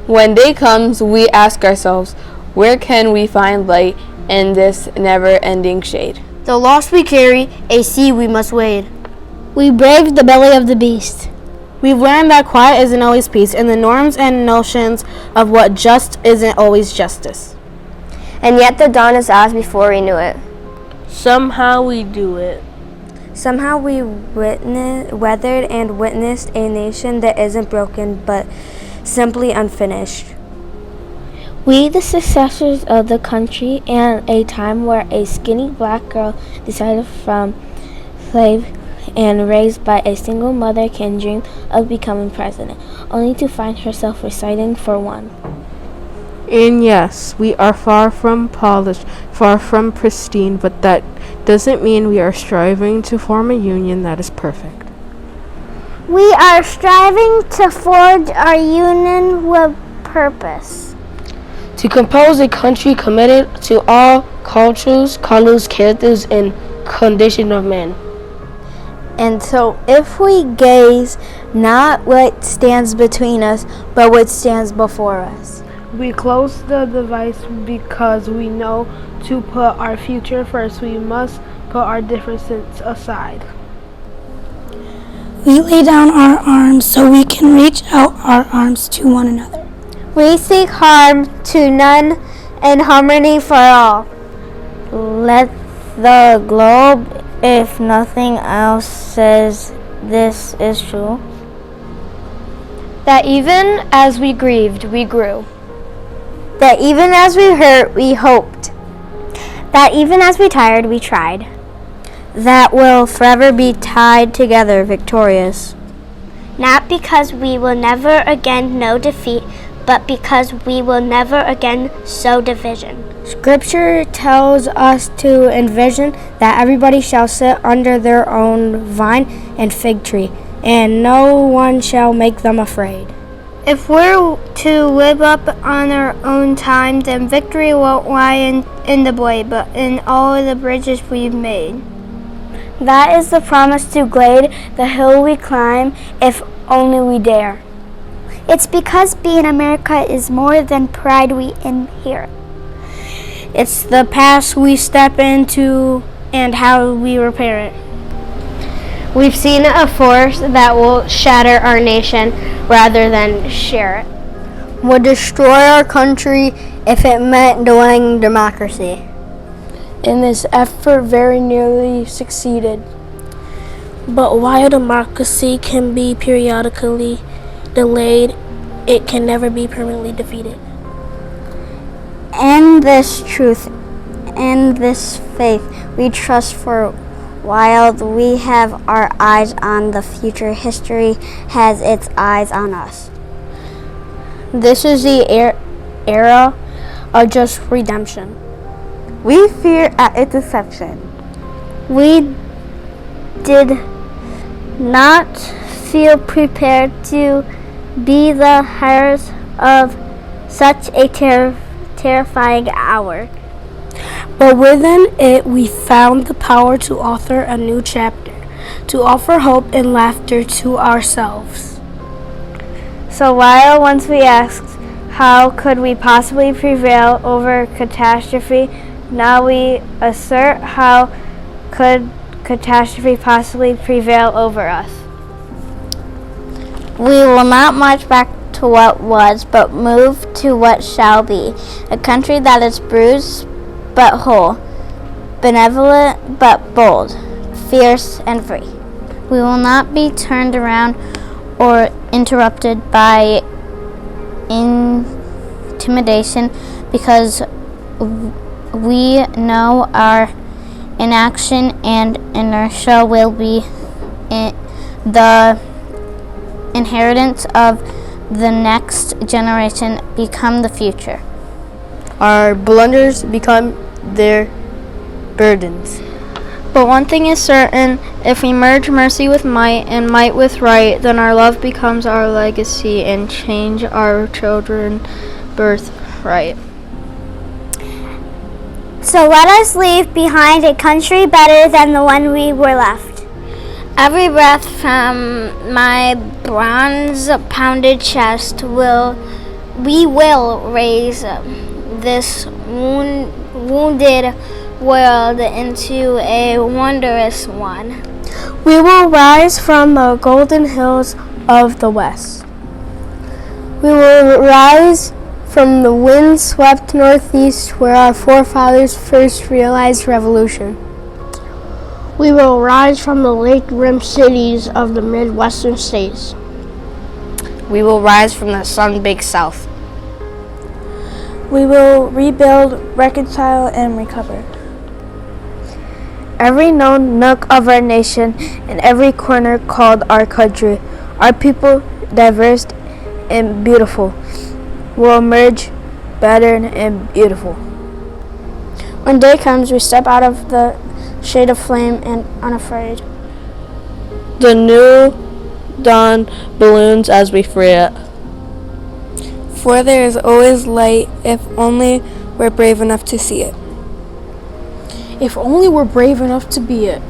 When day comes, we ask ourselves, where can we find light in this never-ending shade? The loss we carry, a sea we must wade. We braved the belly of the beast. We've learned that quiet isn't always peace, and the norms and notions of what just isn't always justice. And yet the dawn is ours before we knew it. Somehow we do it. Somehow we weathered and witnessed a nation that isn't broken but simply unfinished. We, the successors of the country, and a time where a skinny black girl decided from slave and raised by a single mother can dream of becoming president, only to find herself reciting for one. And yes, we are far from polished, far from pristine, but that doesn't mean we are striving to form a union that is perfect. We are striving to forge our union with purpose. To compose a country committed to all cultures, colors, characters, and condition of men. And so if we gaze not what stands between us, but what stands before us. We close the device because we know to put our future first. We must put our differences aside. We lay down our arms so we can reach out our arms to one another. We seek harm to none and harmony for all. Let the globe, if nothing else, says this is true. That even as we grieved, we grew. That even as we hurt, we hoped. That even as we tired, we tried. That we'll forever be tied together, victorious. Not because we will never again know defeat, but because we will never again sow division. Scripture tells us to envision that everybody shall sit under their own vine and fig tree, and no one shall make them afraid. If we're to live up on our own time, then victory won't lie in the blade, but in all the bridges we've made. That is the promise to glade the hill we climb, if only we dare. It's because being America is more than pride we inherit. It's the past we step into and how we repair it. We've seen a force that will shatter our nation rather than share it. Would destroy our country if it meant delaying democracy. In this effort, very nearly succeeded. But while democracy can be periodically delayed, it can never be permanently defeated. And this truth and this faith we trust for while we have our eyes on the future, history has its eyes on us. This is the era of just redemption. We fear at its deception. We did not feel prepared to be the heirs of such a terrifying hour. But within it, we found the power to author a new chapter, to offer hope and laughter to ourselves. So while once we asked, how could we possibly prevail over catastrophe, now we assert, how could catastrophe possibly prevail over us? We will not march back to what was, but move to what shall be. A country that is bruised but whole, benevolent but bold, fierce and free. We will not be turned around or interrupted by intimidation, because we know our inaction and inertia will be the inheritance of the next generation, become the future. Our blunders become their burdens. But one thing is certain, if we merge mercy with might and might with right, then our love becomes our legacy and change our children's birthright. So let us leave behind a country better than the one we were left. Every breath from my bronze-pounded chest will We will raise this wounded world into a wondrous one. We will rise from the golden hills of the west. We will rise from the wind-swept northeast where our forefathers first realized revolution. We will rise from the lake-rimmed cities of the Midwestern states. We will rise from the sun-baked south. We will rebuild, reconcile, and recover. Every known nook of our nation and every corner called our country, our people, diverse and beautiful, will emerge better and beautiful. When day comes, we step out of the shade of flame and unafraid. The new dawn balloons as we free it. For there is always light if only we're brave enough to see it. If only we're brave enough to be it.